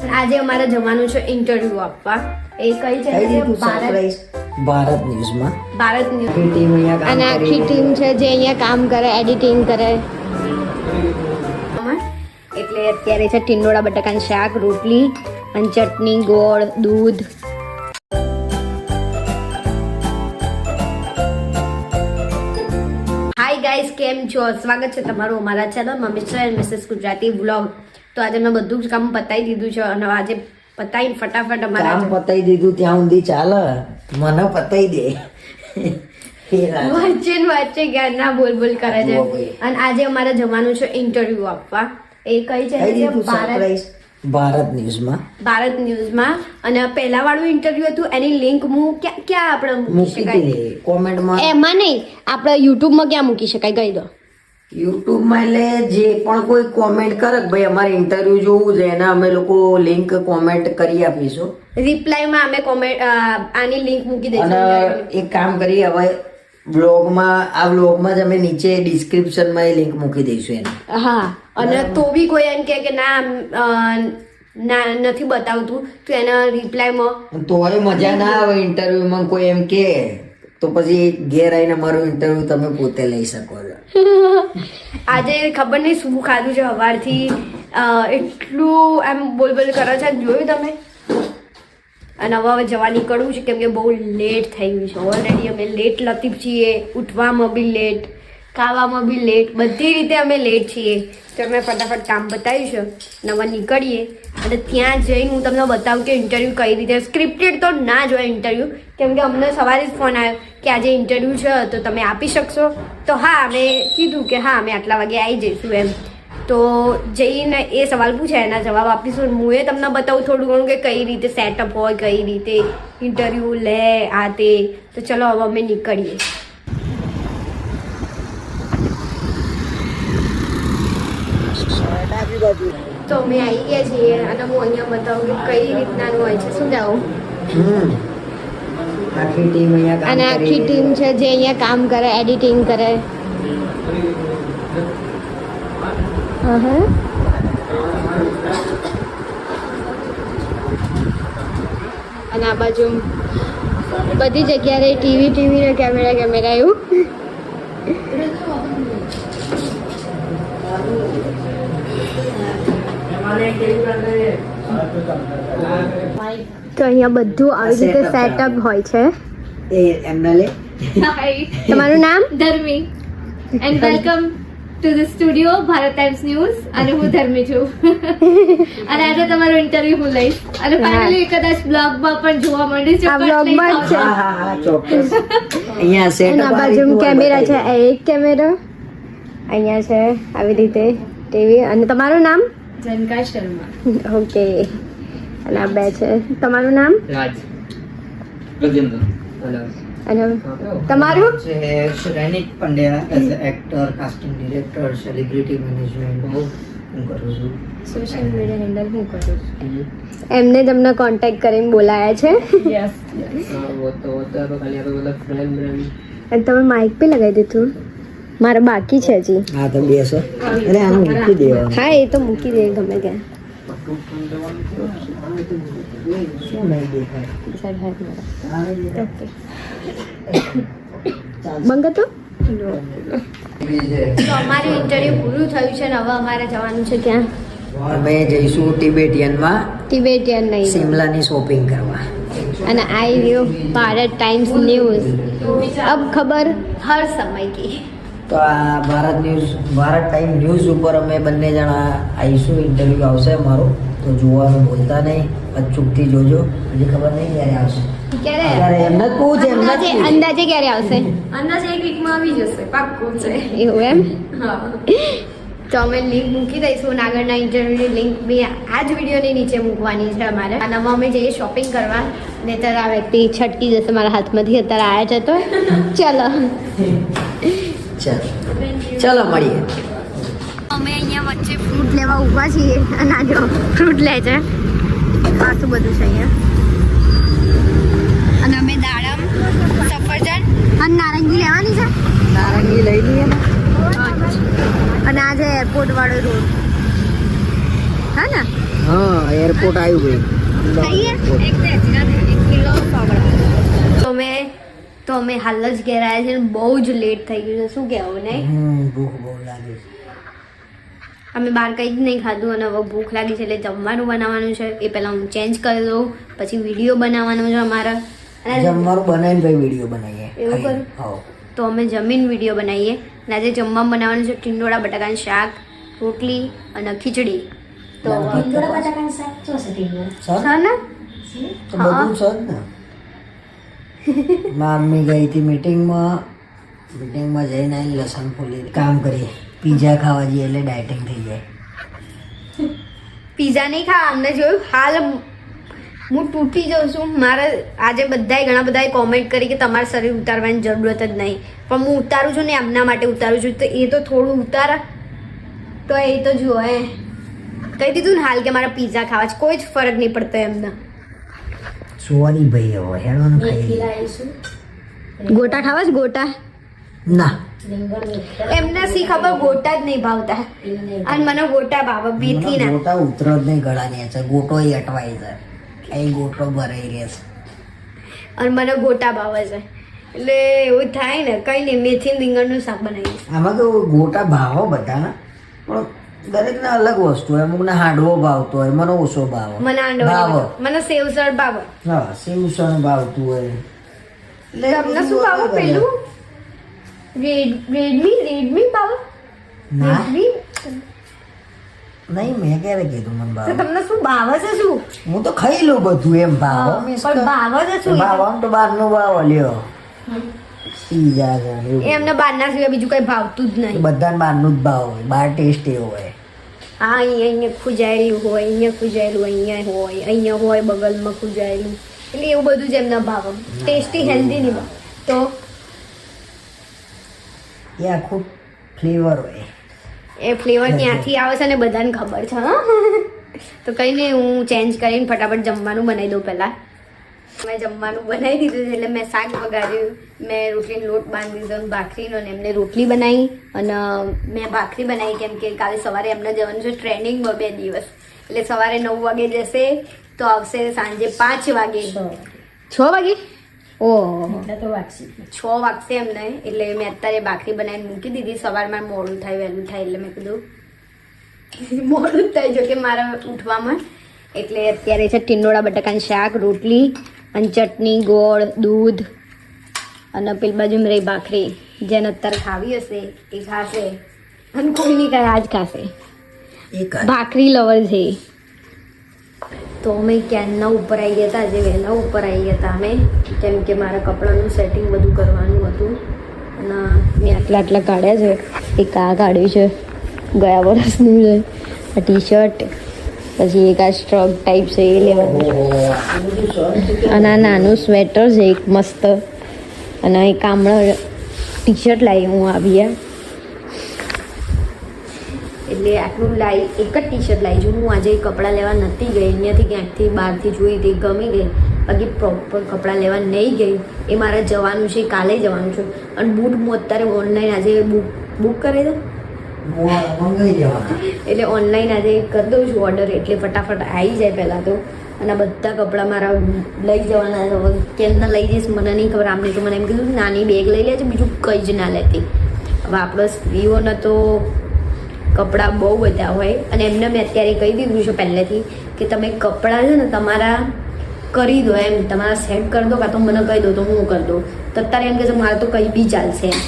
આજે અમારે જવાનું છે ઇન્ટરવ્યુ આપવા. એ કઈ છે? ભારત ન્યૂઝમાં. ભારત ન્યૂઝ ટીમ અહીંયા અને આખી ટીમ છે જે અહીંયા કામ કરે, એડિટિંગ કરે. એટલે અત્યારે છે ટીંડોળા બટાકાનું શાક, રોટલી અને ચટણી, ગોળ, દૂધ. હાય ગાઈસ, કેમ છો? સ્વાગત છે તમારું અમારા ચેનલમાં Mr and Mrs Gujarati vlog. તો આજે મેં બધું જ કામ પતાવી દીધું છે અને આજે પતાવીને ફટાફટ અમારા કામ પતાવી દીધું ત્યાં સુધી ચાલે, મને પતાવી દે. વચ્ચે જ્ઞાન ના બોલ બોલ કરે છે. અને આજે અમારે જવાનું છે ઇન્ટરવ્યુ આપવા. એ કઈ છે? ભારત ન્યૂઝમાં. ભારત ન્યૂઝમાં. અને પહેલા વાળું ઇન્ટરવ્યુ હતું, એની લિંક હું ક્યાં આપણે મૂકી શકાય? કોમેન્ટમાં. એમાં નહીં, આપણે યુટ્યુબમાં ક્યાં મૂકી શકાય કહી દો. યુટ્યુબમાં એટલે જે પણ કોઈ કોમેન્ટ કરે કે ભાઈ અમારે ઇન્ટરવ્યુ જોવું છે, એના અમે લોકો લિંક કોમેન્ટ કરી આપીશું. રિપ્લાયમાં અમે કોમેન્ટ આની લિંક મૂકી દઈશું. અને એક કામ કરીએ, હવે બ્લોગમાં જ અમે નીચે ડિસ્ક્રિપ્શનમાં એ લિંક મૂકી દઈશું એને. હા, અને તો બી કોઈ એમ કે ના નથી બતાવતું તો એના રિપ્લાયમાં તો હવે મજા ના આવે ઇન્ટરવ્યુમાં કોઈ એમ કે, તો પછી ઘેર આવીને અમારું ઇન્ટરવ્યુ તમે પોતે લઈ શકો છો. આજે ખબર નહીં શું ખાધું છે સવારથી, એટલું એમ બોલ બોલ કરે છે, જોયું તમે? અને હવે જવા નીકળવું છે કેમ કે બહુ લેટ થઈ ગયું છે. ઓલરેડી અમે લેટ લતીફ છીએ, ઉઠવામાં બી લેટ, ખાવામાં બી લેટ, બધી રીતે અમે લેટ છીએ. તો અમે ફટાફટ કામ બતાવીશું અને હવે નીકળીએ. અને ત્યાં જઈને હું તમને બતાવું કે ઇન્ટરવ્યૂ કઈ રીતે. સ્ક્રિપ્ટેડ તો ના જ હોય ઇન્ટરવ્યૂ, કેમ કે અમને સવારે જ ફોન આવ્યો કે આજે ઇન્ટરવ્યૂ છે તો તમે આપી શકશો? તો હા, અમે કીધું કે હા અમે આટલા વાગે આવી જઈશું એમ. તો જઈને એ સવાલ પૂછે, એના જવાબ આપીશું. હું એ તમને બતાવું થોડું ઘણું કે કઈ રીતે સેટઅપ હોય, કઈ રીતે ઇન્ટરવ્યૂ લે, આ તે. તો ચલો હવે અમે નીકળીએ. તો અમે આવી ગયા છીએ અને હું અહીંયા બતાવું કે કઈ રીતનાનું હોય છે. શું જાઉં? આખી ટીમ અહીંયા અને આખી ટીમ છે જે અહીંયા કામ કરે, એડિટિંગ કરે. અને આ બાજુ બધી જગ્યાએ ટીવી ને કેમેરા એવું. તો અહીંયા બધું આવી રીતે સેટઅપ હોય છે. તમારું નામ? Dharmi and welcome to the studio Bharat Times News. અને હું ધર્મી છું અને આજે તમારો ઇન્ટરવ્યુ હું લઈશ અને ફાઇનલી કદાચ બ્લોગમાં પણ જોવા મળીશ. આ બ્લોગમાં જ છે. હા ચોક્કસ. અહીંયા સેટઅપ આ બાજુ કેમેરા છે, એક કેમેરો અહીંયા છે, આવી રીતે ટીવી. અને તમારું નામ? જનકા શર્મા. ઓકે. અને આ બે છે. તમારું નામ? રાજ રાજેન્દ્ર. અને તમારું? Shrenik Pandya, as actor, casting director, celebrity management હું કરું છું. સોશિયલ મીડિયા હેન્ડલ હું કરું છું. એમને તમને કોન્ટેક્ટ કરીને બોલાયા છે. યસ. वो तो खाली अभी मतलब फ्रेंड ब्रांड. અને તમે માઇક પે લગાવી દીધું? મારે બાકી છે હજી. હા તો બેસો. અરે આને મૂકી દેવાનું. હા, એ તો મૂકી દે ગમે ત્યાં. શું નહીં દેખાય. ઓકે. બંધ તો અમારું ઇન્ટરવ્યુ પૂરું થયું છે ને હવે અમારે જવાનું છે ક્યાં? અમે જઈશું ટિબેટિયનમાં, ટિબેટિયન નહીં, શિમલાની શોપિંગ કરવા. અને आई રહ્યો ભારત ટાઈમ્સ ન્યૂઝ. અબ ખબર હર સમય કી. તો આ ભારત ટાઈમ ન્યૂઝ ઉપર અમે બંને જણા આવીશું. ઇન્ટરવ્યુ આવશે અમારું, તો જોવાનું ભૂલતા નહીં. અચૂકથી જોજો. હજી ખબર નહીં ક્યારે આવશે. ક્યારે? એમને જ પૂછ, એમને જ પૂછ. અંદાજે ક્યારે આવશે? અંદાજે એક વીકમાં આવી જશે, પાક્કું છે. એવું એમ? હા. તો અમે લિંક મૂકી દઈશું અને આગળના ઇન્ટરવ્યુની લિંક બી આ જ વિડીયોની નીચે મૂકવાની છે અમારે. અને હવે અમે જઈએ શોપિંગ કરવા. નહીંતર આ વ્યક્તિ છટકી જશે મારા હાથમાંથી. અત્યારે આવ્યા છે તો ચલો ચાલો મળીએ. અમે અહીંયા વચ્ચે ફ્રૂટ લેવા ઊભા છીએ અને આ જો ફ્રૂટ લે છે. પાછું બધું છે અહીંયા. અને અમે દાડમ, સફરજન અને નારંગી લેવાની છે. નારંગી લઈ લઈએ ને. અને આજે એરપોર્ટ વાળો રોડ. હા ને? હા એરપોર્ટ આવ્યું ભાઈ તો અમે હાલ જ ઘેર આવ્યા છે ને બહુ જ લેટ થઈ ગયું છે શું કહેવું નહીં ભૂખ બહુ લાગી છે. અમે બહાર કંઈ જ નહીં ખાધું અને હવે ભૂખ લાગી છે એટલે જમવાનું બનાવવાનું છે એ પહેલાં હું ચેન્જ કરી દઉં પછી વિડીયો બનાવવાનો છે અમારા અને જમવાનું બનાવીને ભાઈ વિડીયો બનાવીએ એવું કરું? હા તો અમે જમીન વિડીયો બનાવીએ અને આજે જમવામાં બનાવવાનું છે ટીંડોળા બટાકાનું શાક રોટલી અને ખીચડી તો સર હા ને તો બધું સર ને મમ્મી ગઈ હતી મીટિંગમાં જઈને આવી લસણ ફોલી કામ કરીએ પીઝા ખાવા જઈએ એટલે ડાયટિંગ થઈ જાય. પીઝા નહીં ખાવા અમને જોયું હાલ હું તૂટી જાઉં છું મારે આજે બધાએ ઘણા બધાએ કોમેન્ટ કરી કે તમારે શરીર ઉતારવાની જરૂરત જ નહીં પણ હું ઉતારું છું ને એમના માટે ઉતારું છું તો એ તો થોડું ઉતારા તો એ તો જુઓ કહી દીધું ને હાલ કે મારે પીઝા ખાવા છે કોઈ જ ફરક નહીં પડતો એમને સોની ભાઈ હવે હેડવાનું ખાઈ ગોટા ખાવા છે ગોટા ના એમને શી ખબર ગોટા જ નહીં ભાવતા અને મને ગોટા ભાવે બેથી ના ગોટા ઉતરો જ નહીં ગળાની છે ગોટો અટવાઈ જાય અહીં ગોટો ભરાઈ રહે છે અને મને ગોટા ભાવે છે એટલે એવું થાય ને કઈ નહીં મેથી રીંગણનું શાક બનાવીશ આમાં તો ગોટા ભાવો બધાના પણ દરેકને અલગ વસ્તુ હોય અમુકને હાંડવો ભાવતો હોય મને ઓછો ભાવ મને આંડો મને સેવસળ ભાવે હા સેવસણ ભાવતું હોય તમને શું ભાવે પેલું રેડમી ભાવે ના રેડમી નહીં મેં ક્યારે કીધું મને તો ભાવ તમને શું ભાવે છે શું હું તો ખાઈ લઉં બધું એમ ભાવ પણ ભાવે છે શું ભાવ આમ તો બહારનો ભાવ લ્યો પીઝા છે એવું. એ એમને બહારના સિવાય બીજું કઈ ભાવતું જ નહીં બધાને બહારનું જ ભાવ હોય બહાર ટેસ્ટ એવો હોય હા અહીંયા ખુજાયેલું હોય અહીંયા ખુજાયેલું અહીંયા હોય બગલમાં ખુજાયેલું એટલે એવું બધું જ એમના ભાવે ટેસ્ટી હેલ્ધી નહીં ભાવ તો એ આખું ફ્લેવર હોય એ ફ્લેવર ત્યાંથી આવે છે ને બધાને ખબર છે હા તો કંઈ નહીં હું ચેન્જ કરીને ફટાફટ જમવાનું બનાવી દઉં પહેલાં મેં જમવાનું બનાવી દીધું છે એટલે મેં શાક વગાડ્યું મેં રોટલીનો લોટ બાંધી દીધો અને ભાખરીનો ને એમને રોટલી બનાવી અને મેં ભાખરી બનાવી કેમ કે કાલે સવારે એમને જવાનું છે ટ્રેનિંગમાં 2 દિવસ એટલે સવારે 9 વાગે જશે તો આવશે સાંજે 5 વાગે 6 વાગે ઓહ 6 વાગશે એમને એટલે મેં અત્યારે ભાખરી બનાવીને મૂકી દીધી સવારમાં મોડું થાય વહેલું થાય એટલે મેં કીધું મોડું જ થાય જો કે મારા ઉઠવામાં એટલે અત્યારે છે ટીંડોળા બટાકાનું શાક રોટલી અને ચટણી ગોળ દૂધ અને પેલી બાજુ રહી ભાખરી જેને અત્યારે ખાવી હશે એ ખાશે અને કોઈ નહીં ખાય આજ ખાશે એક ભાખરી લવર છે તો અમે ક્યારના ઉપર આવી ગયા હતા આજે વહેલા ઉપર આવી ગયા હતા અમે કેમ કે મારા કપડાનું સેટિંગ બધું કરવાનું હતું અને મેં આટલા કાઢ્યા છે એક આ કાઢ્યું છે ગયા વર્ષનું છે આ ટી શર્ટ પછી એક આ સ્ટ્રગ ટાઈપ છે એ લેવાનું છે અને આ નાનું સ્વેટર છે એક મસ્ત અને એક કામળો ટી શર્ટ લાવી હું આવ્યા એટલે આટલું લાવી એક જ ટી શર્ટ લાવી છું હું આજે કપડાં લેવા નથી ગઈ અહીંયાથી ક્યાંકથી બહારથી જોઈ હતી ગમી ગઈ બાકી પ્રોપર કપડાં લેવા નહીં ગઈ એ મારે જવાનું છે કાલે જવાનું છે અને બૂટ હું અત્યારે ઓનલાઈન આજે બુક કરી દઉં મંગાઈ દેવાના એટલે ઓનલાઈન આજે કરી દઉં છું ઓર્ડર એટલે ફટાફટ આવી જાય પહેલાં તો અને બધા કપડાં મારા લઈ જવાના છે હવે કેમના લઈ જઈશ મને નહીં ખબર આમને તો મને એમ કીધું નાની બેગ લઈ લેજે બીજું કંઈ જ ના લેતી હવે આપણે સ્ત્રીઓને તો કપડાં બહુ બધા હોય અને એમને મેં અત્યારે કહી દીધું છે પહેલેથી કે તમે કપડાં છે ને તમારા કરી દો એમ તમારા સેટ કરી દો કાં તો મને કહી દો તો હું કરી દઉં તો અત્યારે એમ કહે છે મારે તો કંઈ બી ચાલશે એમ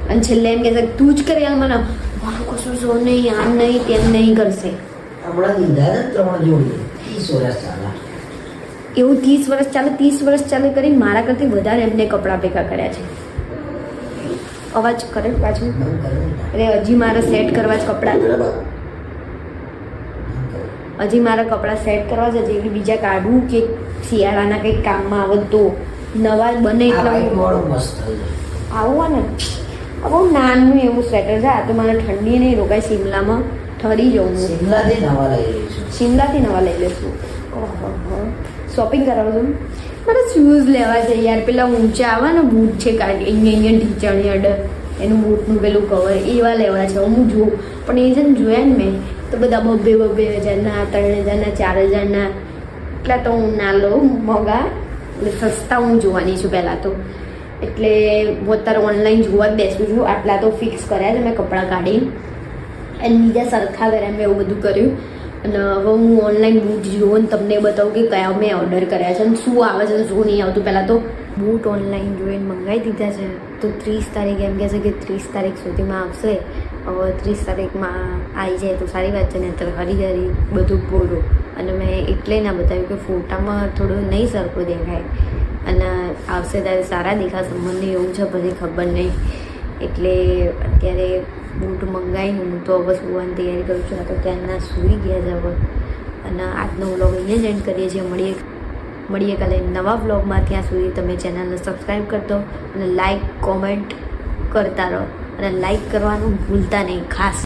અને છેલ્લે એમ કહે છે તું જ કરી મને મારું કશું જો નહીં આમ નહીં તેમ નહીં કરશે હમણાં લીધા ને 3 જોડી 30 વર્ષ ચાલે એવું 30 વર્ષ ચાલે 30 વર્ષ ચાલે કરીને મારા કરતી વધારે એમને કપડાં ભેગા કર્યા છે અવાજ કરે પાછું એટલે હજી મારે સેટ કરવા જ કપડાં હજી મારા કપડાં સેટ કરવા છે હજી બીજા કાઢવું કે શિયાળાના કંઈક કામમાં આવે તો નવા બને એટલે મસ્ત આવું ને બહુ નાનું એવું સ્વેટર છે આ તો મને ઠંડી નહીં રોકાય શિમલામાં ઠરી જવું શિમલાથી નવા લઈ લઈશું શિમલાથી નવા લઈ લઈશું શોપિંગ કરાવું છું મારે શૂઝ લેવા છે યાર પેલા ઊંચા આવે ને બૂટ છે અહીંયા ઢીંચાણી અડર એનું બૂટનું પેલું કવર એવા લેવા છે હું જોઉં પણ એ છે ને જોયા ને મેં તો બધા 2,000 3,000 4,000 એટલા તો હું ના લઉં મોંઘા, એટલે સસ્તા હું જોવાની છું પહેલાં તો. એટલે હું અત્યારે ઓનલાઈન જોવા જ બેસું છું. આટલા તો ફિક્સ કર્યા છે મેં કપડાં કાઢીને, અને બીજા સરખા કર્યા મેં એવું બધું કર્યું. અને હવે હું ઓનલાઈન બૂટ જોઉં ને તમને બતાવું કે કયા મેં ઓર્ડર કર્યા છે અને શું આવે છે શું નહીં આવતું. પહેલાં તો બૂટ ઓનલાઈન જોઈને મંગાવી દીધા છે, તો 30 તારીખ એમ કહે છે કે 30 તારીખ સુધીમાં આવશે. હવે 30 તારીખમાં આવી જાય તો સારી વાત છે, ને અત્યારે હરી બધું બોલું. અને મેં એટલે ના બતાવ્યું કે ફોટામાં થોડું નહીં સરખું દેખાય, અને આવશે ત્યારે સારા દેખાશે. મને એવું છે, પછી ખબર નહીં. એટલે અત્યારે બૂટ મંગાવીને હું તો હવે સુવાની તૈયારી કરું છું. આ તો ત્યારના સૂઈ ગયા છે હવે. અને આજનો વ્લોગ અહીંયા જ એન્ડ કરીએ છીએ. મળીએ કાલે નવા વ્લોગમાં. ત્યાં સુધી તમે ચેનલને સબસ્ક્રાઈબ કરતો અને લાઈક કોમેન્ટ કરતા રહો, અને લાઈક કરવાનું ભૂલતા નહીં ખાસ.